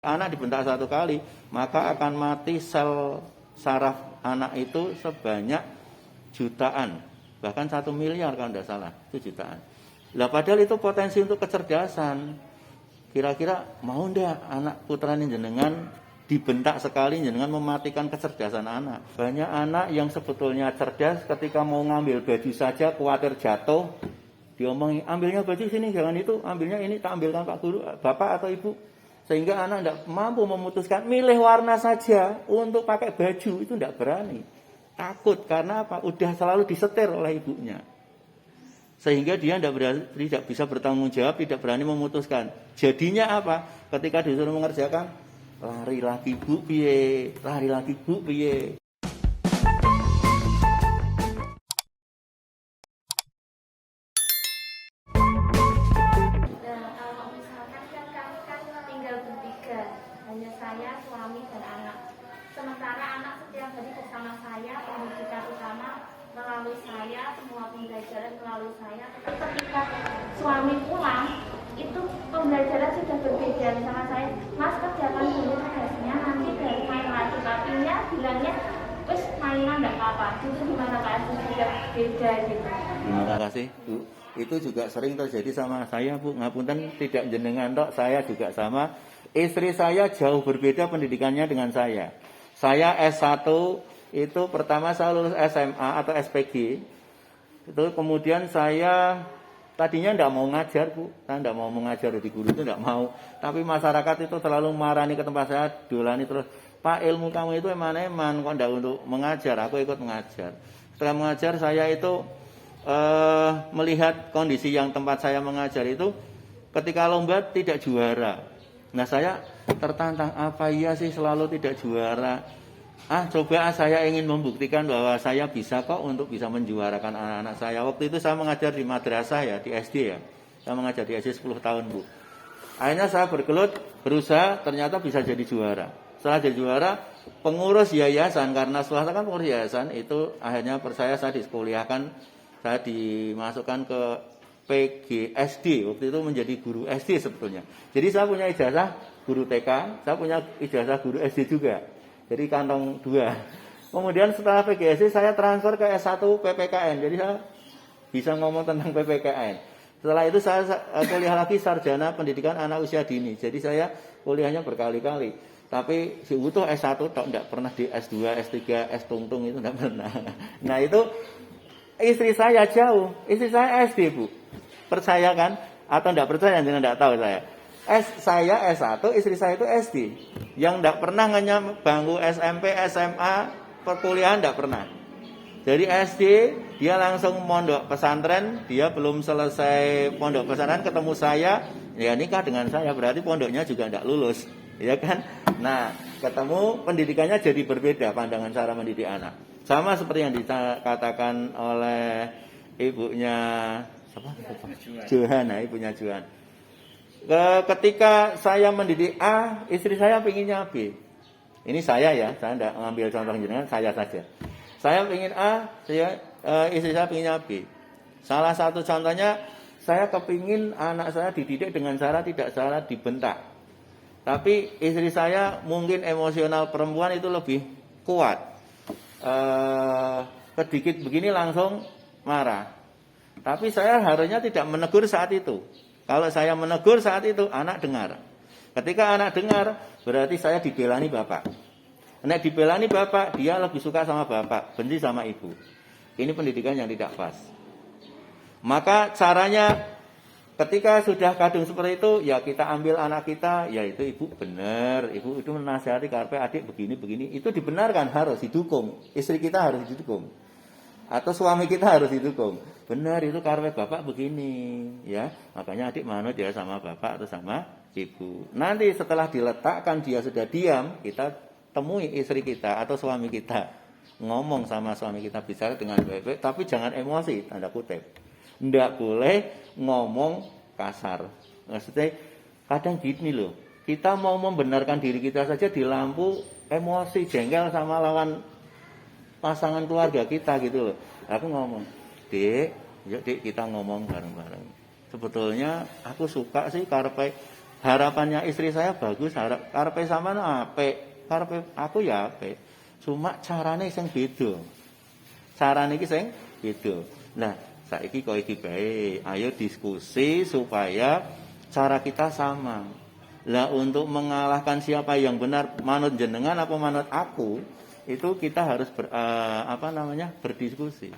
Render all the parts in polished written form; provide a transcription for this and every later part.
Anak dibentak satu kali, maka akan mati sel saraf anak itu sebanyak jutaan, bahkan 1 miliar kalau tidak salah, itu jutaan. Lah padahal itu potensi untuk kecerdasan. Kira-kira mau ndak anak putrane jenengan dibentak sekali jenengan mematikan kecerdasan anak? Banyak anak yang sebetulnya cerdas ketika mau ngambil baju saja khawatir jatuh, diomongin ambilnya baju sini jangan itu, ambilnya ini tak ambilkan Pak Guru, Bapak atau Ibu. Sehingga anak tidak mampu memutuskan milih warna saja untuk pakai baju, itu tidak berani. Takut karena apa? Udah selalu disetir oleh ibunya. Sehingga dia tidak bisa bertanggung jawab, tidak berani memutuskan. Jadinya apa? Ketika disuruh mengerjakan, lari lagi Bu piye, lari lagi Bu piye. Hanya saya, suami, dan anak. Sementara anak setiap hari bersama saya, pendidikan utama melalui saya, semua pembelajaran melalui saya. Ketika suami pulang, itu pembelajaran sudah berbeda sama saya. Mas kerjakan dulu tugasnya, nanti dari main lagi. Tapinya bilangnya, wes mainan enggak apa-apa. Itu gimana Pak? Sudah beda gitu. Terima kasih Bu. Itu juga sering terjadi sama saya Bu. Ngapunten tidak jenengan tok, saya juga sama. Istri saya jauh berbeda pendidikannya dengan saya. Saya S1 itu pertama saya lulus SMA atau SPG. Itu kemudian saya tadinya tidak mau ngajar Bu. Saya tidak mau mengajar di guru itu tidak mau. Tapi masyarakat itu selalu marani ke tempat saya, dolani terus. Pak, ilmu kamu itu eman-eman kok tidak untuk mengajar. Aku ikut mengajar. Setelah mengajar saya itu melihat kondisi yang tempat saya mengajar itu ketika lomba tidak juara. Nah saya tertantang, apa iya sih selalu tidak juara? Coba saya ingin membuktikan bahwa saya bisa kok untuk bisa menjuarakan anak-anak saya. Waktu itu saya mengajar di madrasah ya, di SD ya. Saya mengajar di SD 10 tahun Bu. Akhirnya saya bergelut, berusaha, ternyata bisa jadi juara. Setelah jadi juara, pengurus yayasan, karena setelah saya kan pengurus yayasan, itu akhirnya saya dikuliahkan, saya dimasukkan ke PGSD, waktu itu menjadi guru SD sebetulnya. Jadi saya punya ijazah guru TK, saya punya ijazah guru SD juga. Jadi kantong 2. Kemudian setelah PGSD saya transfer ke S1 PPKN. Jadi saya bisa ngomong tentang PPKN. Setelah itu saya kuliah lagi sarjana pendidikan anak usia dini. Jadi saya kuliahnya berkali-kali. Tapi si utuh S1 tok enggak pernah di S2, S3, S tungtung itu enggak pernah. Nah, itu istri saya jauh. Istri saya SD, Bu. Percaya kan? Atau enggak percaya, jangan enggak tahu saya. Saya S1, istri saya itu SD. Yang enggak pernah ngenyam bangku SMP, SMA, perkuliahan enggak pernah. Jadi SD, dia langsung mondok pesantren, dia belum selesai pondok pesantren ketemu saya, ya nikah dengan saya, berarti pondoknya juga enggak lulus, ya kan? Nah, ketemu pendidikannya jadi berbeda pandangan cara mendidik anak. Sama seperti yang dikatakan oleh ibunya siapa? Johan, ibunya Johan. Ketika saya mendidik A, istri saya pinginnya B. Ini saya ya, saya tidak mengambil contoh jenengan, saya saja. Saya ingin A, istri saya pinginnya B. Salah satu contohnya, saya kepingin anak saya dididik dengan cara tidak salah dibentak. Tapi istri saya mungkin emosional perempuan itu lebih kuat. Sedikit begini langsung marah. Tapi saya harusnya tidak menegur saat itu. Kalau saya menegur saat itu, anak dengar. Ketika anak dengar, berarti saya dibelani bapak. Nek dibelani bapak, dia lebih suka sama bapak, benci sama ibu. Ini pendidikan yang tidak pas. Maka caranya, ketika sudah kadung seperti itu, ya kita ambil anak kita, yaitu ibu benar, ibu itu menasihati karpe adik begini, itu dibenarkan, harus didukung. Istri kita harus didukung. Atau suami kita harus didukung. Benar itu karpe bapak begini, ya. Makanya adik manut ya sama bapak atau sama ibu. Nanti setelah diletakkan dia sudah diam, kita temui istri kita atau suami kita. Ngomong sama suami kita, bicara dengan baik-baik, tapi jangan emosi, tanda kutip. Nggak boleh ngomong kasar. Maksudnya kadang gini loh, kita mau membenarkan diri kita saja di lampu emosi, jengkel sama lawan pasangan keluarga kita gitu loh. Aku ngomong, Dek, yuk Dek kita ngomong bareng-bareng. Sebetulnya aku suka sih karpe harapannya istri saya bagus, karepe sampean apik, karepe aku ya apik. Cuma carane sing beda. Carane iki sing beda. Nah, saiki kok iki bae, ayo diskusi supaya cara kita sama. Lah untuk mengalahkan siapa yang benar, manut jenengan apa manut aku, itu kita harus berdiskusi.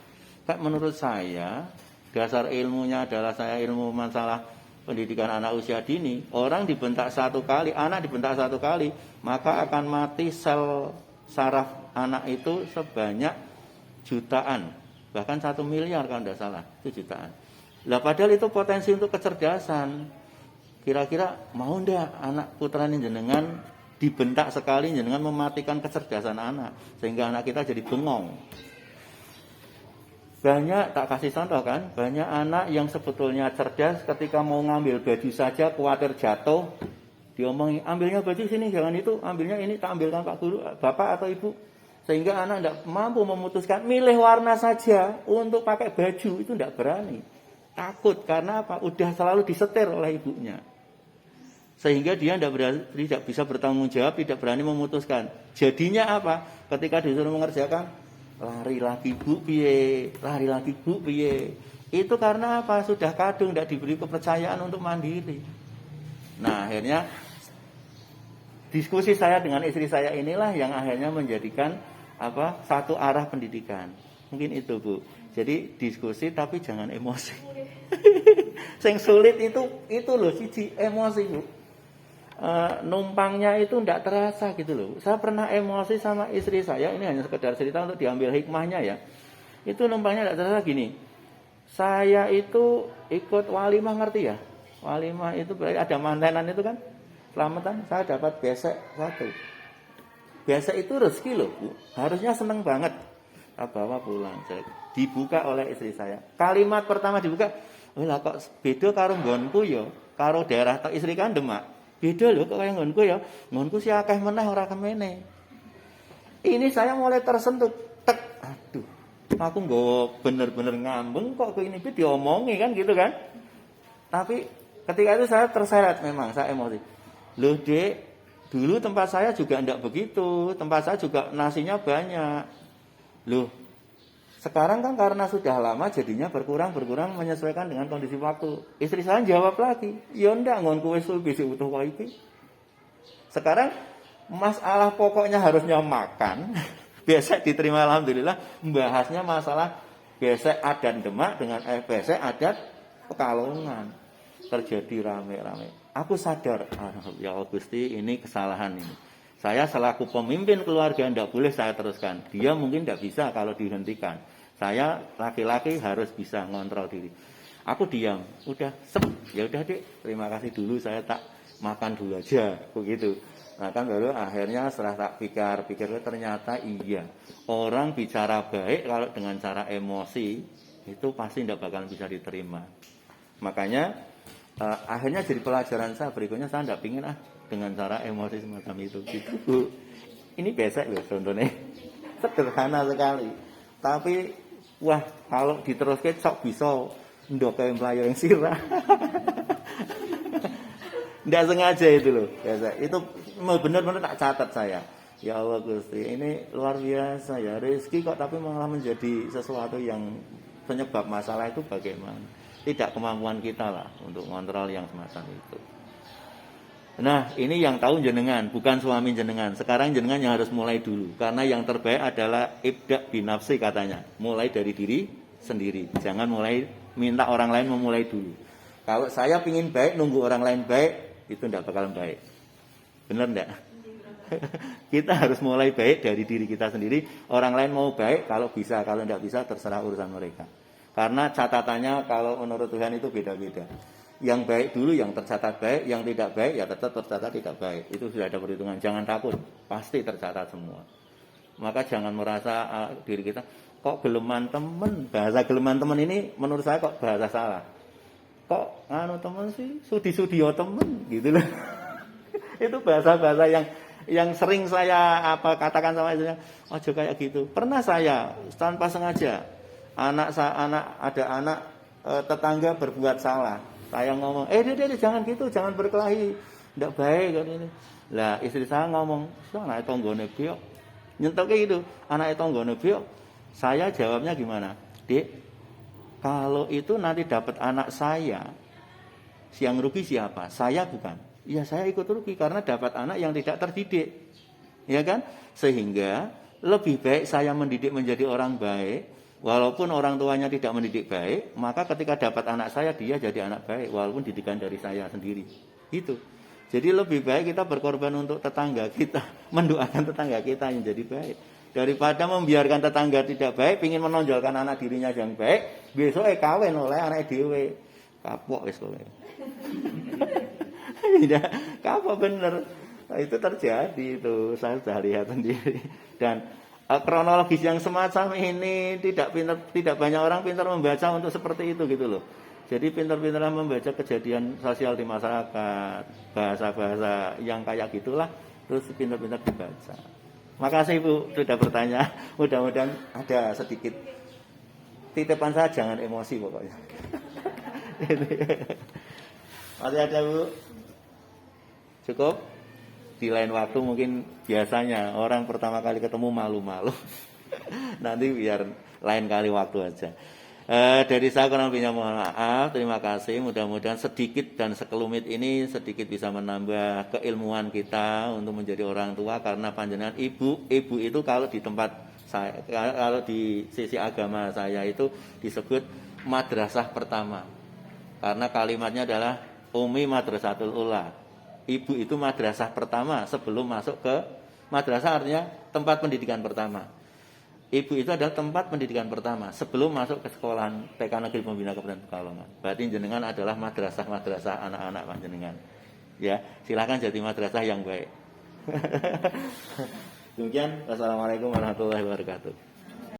Kayak menurut saya, dasar ilmunya adalah saya ilmu masalah pendidikan anak usia dini. Orang dibentak satu kali, anak dibentak satu kali, maka akan mati sel saraf anak itu sebanyak jutaan, bahkan 1 miliar kalau tidak salah, itu jutaan. Lah padahal itu potensi untuk kecerdasan. Kira-kira mau ndak anak putrane jenengan dibentak sekali jenengan mematikan kecerdasan anak sehingga anak kita jadi bengong. Banyak, tak kasih contoh kan, banyak anak yang sebetulnya cerdas ketika mau ngambil baju saja khawatir jatuh, diomongin ambilnya baju sini jangan itu, ambilnya ini tak ambilkan Pak Guru, Bapak atau Ibu. Sehingga anak tidak mampu memutuskan milih warna saja untuk pakai baju, itu tidak berani. Takut karena apa? Udah selalu disetir oleh ibunya. Sehingga dia tidak bisa bertanggung jawab, tidak berani memutuskan. Jadinya apa? Ketika disuruh mengerjakan, lari lagi bu piye, lari lagi bu piye. Itu karena apa? Sudah kadung tidak diberi kepercayaan untuk mandiri. Nah akhirnya diskusi saya dengan istri saya inilah yang akhirnya menjadikan satu arah pendidikan. Mungkin itu Bu. Jadi diskusi tapi jangan emosi. Yang sulit itu loh siji emosi Bu. Numpangnya itu tidak terasa gitu loh. Saya pernah emosi sama istri saya, ini hanya sekedar cerita untuk diambil hikmahnya ya. Itu numpangnya tidak terasa gini. Saya itu ikut walimah, ngerti ya? Walimah itu berarti ada mantenan itu kan. Selamatan saya dapat besek 1. Besek itu rezeki loh Bu. Harusnya seneng banget. Saya bawa pulang. Dibuka oleh istri saya. Kalimat pertama dibuka, lah kok beda karo nggonku ya, karo daerah istri kan Demak. Beda loh kok kaya nggonku ya. Nggonku sih akeh meneh ora kemene. Ini saya mulai tersentuh. Tek, aduh. Aku nggo bener-bener ngambeng kok ini diomongi kan gitu kan. Tapi ketika itu saya terseret memang, saya emosi. Loh Dek, dulu tempat saya juga enggak begitu. Tempat saya juga nasinya banyak. Loh, sekarang kan karena sudah lama jadinya berkurang menyesuaikan dengan kondisi waktu. Istri saya jawab lagi, ya ndak ngonku wis bisa utuh kok iki. Sekarang masalah pokoknya harusnya makan. Besek diterima alhamdulillah, membahasnya masalah besek adat Demak dengan besek adat Pekalongan. Terjadi rame-rame. Aku sadar, ya Allah Gusti, ini kesalahan ini. Saya selaku pemimpin keluarga tidak boleh saya teruskan. Dia mungkin tidak bisa kalau dihentikan. Saya laki-laki harus bisa ngontrol diri. Aku diam, udah ya udah Dek, terima kasih dulu saya tak makan dulu aja, begitu. Nah kan baru akhirnya setelah tak pikir ternyata iya. Orang bicara baik kalau dengan cara emosi itu pasti tidak bakalan bisa diterima. Makanya akhirnya jadi pelajaran saya berikutnya, saya tidak pingin dengan cara emosi semacam itu gitu. Ini besek loh contohnya. Sederhana sekali. Tapi wah, kalau diteruskan sok bisa ndok kayak melayu yang sirah. Nggak sengaja itu loh, biasa. Itu benar-benar tak catat saya. Ya Allah Gusti, ini luar biasa ya. Rezeki kok tapi malah menjadi sesuatu yang penyebab masalah itu bagaimana? Tidak kemampuan kita lah untuk kontrol yang semacam itu. Nah, ini yang tahu jenengan, bukan suami jenengan. Sekarang jenengan yang harus mulai dulu. Karena yang terbaik adalah ibda binafsi katanya. Mulai dari diri sendiri. Jangan mulai minta orang lain memulai dulu. Kalau saya pingin baik, nunggu orang lain baik, itu tidak bakalan baik. Benar enggak? Kita harus mulai baik dari diri kita sendiri. Orang lain mau baik, kalau bisa. Kalau tidak bisa, terserah urusan mereka. Karena catatannya kalau menurut Tuhan itu beda-beda. Yang baik dulu, yang tercatat baik, yang tidak baik ya tetap tercatat tidak baik. Itu sudah ada perhitungan. Jangan takut, pasti tercatat semua. Maka jangan merasa diri kita kok geleman temen. Bahasa geleman temen ini menurut saya kok bahasa salah. Kok temen sih sudi-sudio temen gitu loh. Itu bahasa-bahasa yang sering saya katakan sama istrinya. Ojo kayak gitu. Pernah saya tanpa sengaja ada anak tetangga berbuat salah. Saya ngomong, dia jangan gitu, jangan berkelahi. ndak baik kan ini. Lah istri saya ngomong, "Anak tanggane biok." Nyentoke itu, anak tanggane biok. Saya jawabnya gimana? "Dek, kalau itu nanti dapat anak saya, yang rugi siapa? Saya bukan. Ya saya ikut rugi karena dapat anak yang tidak terdidik." Ya kan? Sehingga lebih baik saya mendidik menjadi orang baik, walaupun orang tuanya tidak mendidik baik, maka ketika dapat anak saya dia jadi anak baik walaupun didikan dari saya sendiri. Itu. Jadi lebih baik kita berkorban untuk tetangga kita, mendoakan tetangga kita yang jadi baik. Daripada membiarkan tetangga tidak baik, ingin menonjolkan anak dirinya yang baik, besok kawin oleh anak dhewe. Kapok wis kowe. Tidak, kapok bener. Nah, itu terjadi itu, saya sudah lihat sendiri. Dan kronologis yang semacam ini tidak banyak orang pintar membaca untuk seperti itu gitu loh. Jadi pintar-pintar membaca kejadian sosial di masyarakat, bahasa-bahasa yang kayak gitulah, terus pintar-pintar dibaca. Makasih Ibu sudah bertanya. Mudah-mudahan ada sedikit titipan saya, jangan emosi pokoknya. Masih ada Bu? Cukup? Di lain waktu mungkin biasanya orang pertama kali ketemu malu-malu. Nanti biar lain kali waktu aja. Dari saya kurang lebihnya mohon maaf. Terima kasih. Mudah-mudahan sedikit dan sekelumit ini sedikit bisa menambah keilmuan kita untuk menjadi orang tua. Karena panjenengan ibu itu kalau di tempat saya, kalau di sisi agama saya itu disebut madrasah pertama. Karena kalimatnya adalah Umi Madrasatul Ula. Ibu itu madrasah pertama sebelum masuk ke madrasah, artinya tempat pendidikan pertama. Ibu itu adalah tempat pendidikan pertama sebelum masuk ke sekolahan TK Negeri Pembina Kabupaten Pekalongan. Berarti jenengan adalah madrasah anak-anak panjenengan. Ya, silakan jadi madrasah yang baik. Demikian, wassalamualaikum warahmatullahi wabarakatuh.